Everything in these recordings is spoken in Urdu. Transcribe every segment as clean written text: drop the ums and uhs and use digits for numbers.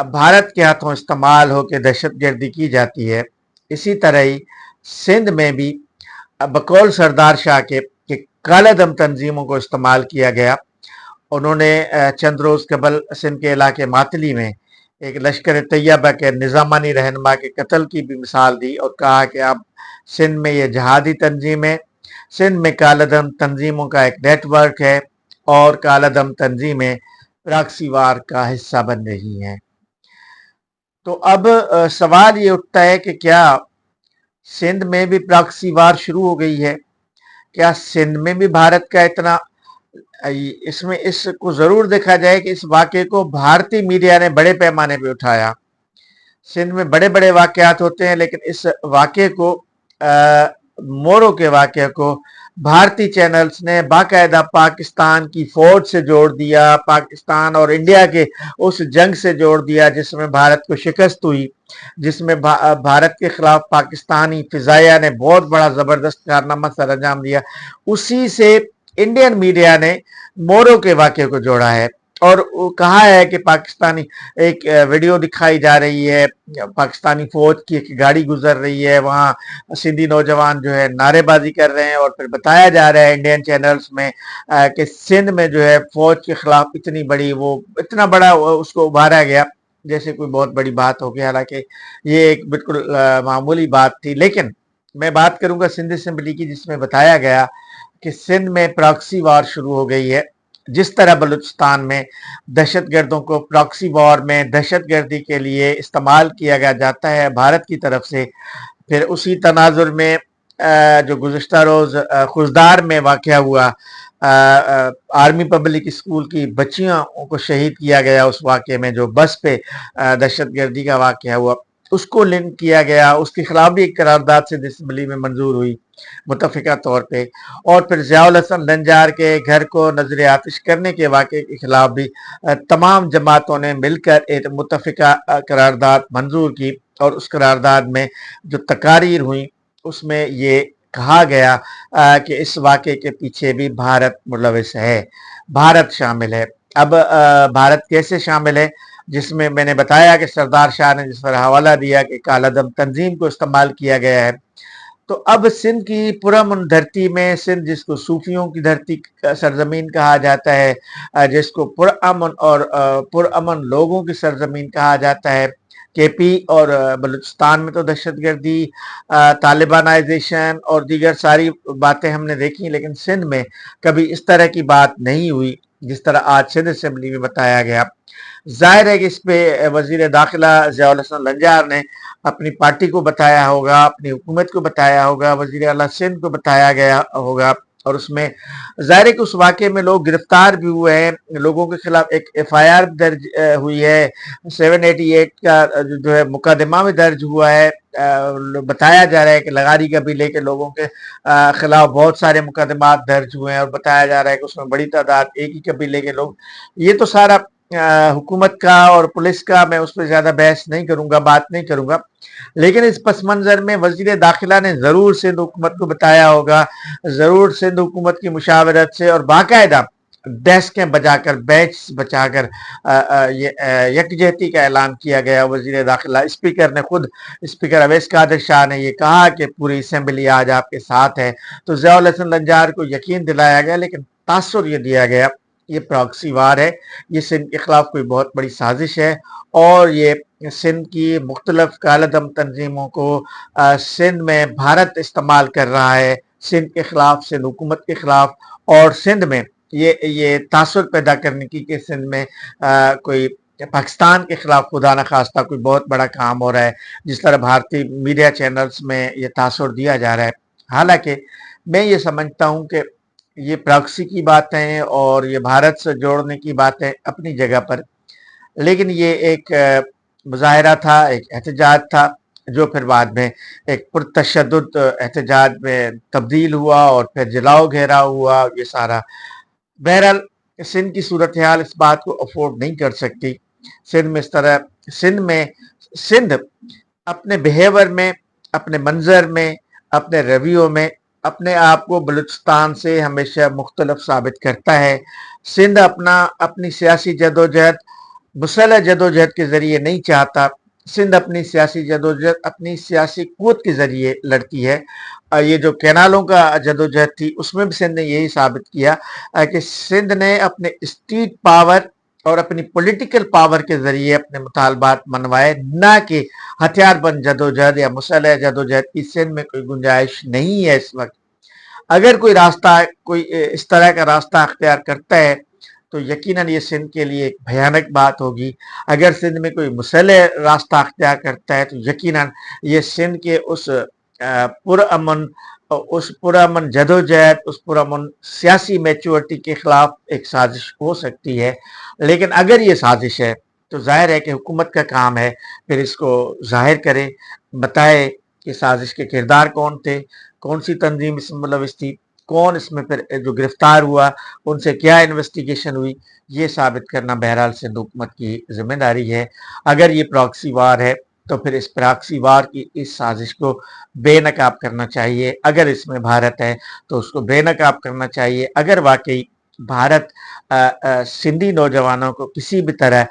اب بھارت کے ہاتھوں استعمال ہو کے دہشت گردی کی جاتی ہے، اسی طرح ہی سندھ میں بھی بقول سردار شاہ کے کہ کالا دم تنظیموں کو استعمال کیا گیا۔ انہوں نے چند روز قبل سندھ کے علاقے ماتلی میں ایک لشکر طیبہ کے نظامانی رہنما کے قتل کی بھی مثال دی اور کہا کہ اب سندھ میں یہ جہادی تنظیم ہے، سندھ میں کالا دم تنظیموں کا ایک نیٹ ورک ہے اور کالا دم تنظیمیں پراکسی وار کا حصہ بن رہی ہیں۔ تو اب سوال یہ اٹھتا ہے کہ کیا سندھ میں بھی پراکسی وار شروع ہو گئی ہے؟ کیا سندھ میں بھی بھارت کا اتنا، اس کو ضرور دیکھا جائے کہ اس واقعے کو بھارتی میڈیا نے بڑے پیمانے پہ اٹھایا۔ سندھ میں بڑے بڑے واقعات ہوتے ہیں، لیکن اس واقعے کو مورو کے واقعے کو بھارتی چینلز نے باقاعدہ پاکستان کی فوج سے جوڑ دیا، پاکستان اور انڈیا کے اس جنگ سے جوڑ دیا جس میں بھارت کو شکست ہوئی، جس میں بھارت کے خلاف پاکستانی فضائیہ نے بہت بڑا زبردست کارنامہ سر انجام دیا۔ اسی سے انڈین میڈیا نے مورو کے واقعے کو جوڑا ہے اور کہا ہے کہ پاکستانی ایک ویڈیو دکھائی جا رہی ہے، پاکستانی فوج کی ایک گاڑی گزر رہی ہے، وہاں سندھی نوجوان جو ہے نعرے بازی کر رہے ہیں، اور پھر بتایا جا رہا ہے انڈین چینلز میں کہ سندھ میں جو ہے فوج کے خلاف اتنی بڑی اتنا بڑا اس کو ابھارا گیا جیسے کوئی بہت بڑی بات ہو گئی، حالانکہ یہ ایک بالکل معمولی بات تھی۔ لیکن میں بات کروں گا سندھ اسمبلی کی، جس میں بتایا گیا کہ سندھ میں پراکسی وار شروع ہو گئی ہے۔ جس طرح بلوچستان میں دہشت گردوں کو پراکسی وار میں دہشت گردی کے لیے استعمال کیا جاتا ہے بھارت کی طرف سے، پھر اسی تناظر میں جو گزشتہ روز خوزدار میں واقعہ ہوا، آرمی پبلک اسکول کی بچیوں کو شہید کیا گیا، اس واقعے میں جو بس پہ دہشت گردی کا واقعہ ہوا اس کو لنک کیا گیا، اس کے خلاف بھی ایک قرارداد سے اسمبلی میں منظور ہوئی متفقہ طور پہ، اور پھر ضیاء الحسن لنجار کے گھر کو نظر آتش کرنے کے واقعے کے خلاف بھی تمام جماعتوں نے مل کر ایک متفقہ قرارداد منظور کی، اور اس قرارداد میں جو تقاریر ہوئی اس میں یہ کہا گیا کہ اس واقعے کے پیچھے بھی بھارت ملوث ہے، بھارت شامل ہے۔ اب بھارت کیسے شامل ہے؟ جس میں نے بتایا کہ سردار شاہ نے جس پر حوالہ دیا کہ کالا دم تنظیم کو استعمال کیا گیا ہے۔ تو اب سندھ کی پرامن دھرتی میں، سندھ جس کو صوفیوں کی دھرتی سرزمین کہا جاتا ہے، جس کو پرامن لوگوں کی سرزمین کہا جاتا ہے، کے پی اور بلوچستان میں تو دہشت گردی، طالبانائزیشن اور دیگر ساری باتیں ہم نے دیکھی، لیکن سندھ میں کبھی اس طرح کی بات نہیں ہوئی جس طرح آج سندھ اسمبلی میں بتایا گیا۔ ظاہر ہے کہ اس پہ وزیر داخلہ ضیاء الحسن لنجار نے اپنی پارٹی کو بتایا ہوگا، اپنی حکومت کو بتایا ہوگا، وزیر اعلیٰ سندھ کو بتایا گیا ہوگا، اور اس میں ظاہر ہے کہ اس واقعے میں لوگ گرفتار بھی ہوئے ہیں، لوگوں کے خلاف ایک ایف آئی آر درج ہوئی ہے، 788 کا جو ہے مقدمہ میں درج ہوا ہے۔ بتایا جا رہا ہے کہ لغاری قبیلے کے لوگوں کے خلاف بہت سارے مقدمات درج ہوئے ہیں، اور بتایا جا رہا ہے کہ اس میں بڑی تعداد ایک ہی قبیلے کے لوگ۔ یہ تو سارا حکومت کا اور پولیس کا، میں اس پہ زیادہ بحث نہیں کروں گا، بات نہیں کروں گا، لیکن اس پس منظر میں وزیر داخلہ نے ضرور سندھ حکومت کو بتایا ہوگا، ضرور سندھ حکومت کی مشاورت سے اور باقاعدہ ڈیسکیں بجا کر، بیچ بچا کر یکجہتی کا اعلان کیا گیا۔ وزیر داخلہ اسپیکر نے خود، اسپیکر اویس قادر شاہ نے یہ کہا کہ پوری اسمبلی آج آپ کے ساتھ ہے، تو ضیاء الحسن لنجار کو یقین دلایا گیا، لیکن تاثر یہ دیا گیا یہ پراکسی وار ہے، یہ سندھ کے خلاف کوئی بہت بڑی سازش ہے، اور یہ سندھ کی مختلف کالا دم تنظیموں کو سندھ میں بھارت استعمال کر رہا ہے، سندھ کے خلاف، سندھ حکومت کے خلاف، اور سندھ میں یہ تاثر پیدا کرنے کی کہ سندھ میں کوئی پاکستان کے خلاف خدا نخواستہ کوئی بہت بڑا کام ہو رہا ہے، جس طرح بھارتی میڈیا چینلز میں یہ تاثر دیا جا رہا ہے۔ حالانکہ میں یہ سمجھتا ہوں کہ یہ پراکسی کی باتیں اور یہ بھارت سے جوڑنے کی باتیں اپنی جگہ پر، لیکن یہ ایک مظاہرہ تھا، ایک احتجاج تھا، جو پھر بعد میں ایک پرتشدد احتجاج میں تبدیل ہوا، اور پھر جلاؤ گھیراؤ ہوا، یہ سارا۔ بہرحال سندھ کی صورتحال اس بات کو افورڈ نہیں کر سکتی۔ سندھ میں اس طرح، سندھ اپنے بیہیور میں، اپنے منظر میں، اپنے رویوں میں اپنے آپ کو بلوچستان سے ہمیشہ مختلف ثابت کرتا ہے۔ سندھ اپنی سیاسی جدوجہد مسلح جدوجہد کے ذریعے نہیں چاہتا، سندھ اپنی سیاسی جدوجہد اپنی سیاسی قوت کے ذریعے لڑتی ہے۔ یہ جو کینالوں کا جدوجہد تھی اس میں بھی سندھ نے یہی ثابت کیا کہ سندھ نے اپنے اسٹیٹ پاور اور اپنی پولیٹیکل پاور کے ذریعے اپنے مطالبات منوائے، نہ کہ ہتھیار بند جدوجہد یا مسلح جدوجہد کی سندھ میں کوئی گنجائش نہیں ہے اس وقت۔ اگر کوئی راستہ، کوئی اس طرح کا راستہ اختیار کرتا ہے تو یقیناً یہ سندھ کے لیے ایک بھیانک بات ہوگی۔ اگر سندھ میں کوئی مسلح راستہ اختیار کرتا ہے تو یقیناً یہ سندھ کے اس پرامن جدوجہد، اس پرامن سیاسی میچورٹی کے خلاف ایک سازش ہو سکتی ہے۔ لیکن اگر یہ سازش ہے تو ظاہر ہے کہ حکومت کا کام ہے پھر اس کو ظاہر کرے، بتائے کہ سازش کے کردار کون تھے، کون سی تنظیم اس میں ملوث تھی، کون اس میں پھر جو گرفتار ہوا ان سے کیا انویسٹیگیشن ہوئی، یہ ثابت کرنا بہرحال سندھ حکومت کی ذمہ داری ہے۔ اگر یہ پراکسی وار ہے تو پھر اس پراکسی وار کی اس سازش کو بے نقاب کرنا چاہیے۔ اگر اس میں بھارت ہے تو اس کو بے نقاب کرنا چاہیے۔ اگر واقعی بھارت سندھی نوجوانوں کو کسی بھی طرح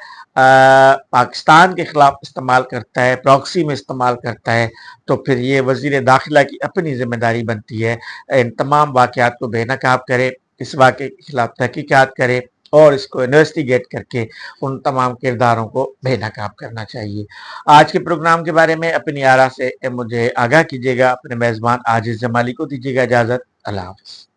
پاکستان کے خلاف استعمال کرتا ہے، پراکسی میں استعمال کرتا ہے، تو پھر یہ وزیر داخلہ کی اپنی ذمہ داری بنتی ہے ان تمام واقعات کو بے نقاب کرے، اس واقعے کے خلاف تحقیقات کرے اور اس کو انویسٹیگیٹ کر کے ان تمام کرداروں کو بے نقاب کرنا چاہیے۔ آج کے پروگرام کے بارے میں اپنی آراء سے مجھے آگاہ کیجیے گا۔ اپنے میزبان عاجز جمالی کو دیجیے گا اجازت۔ اللہ حافظ۔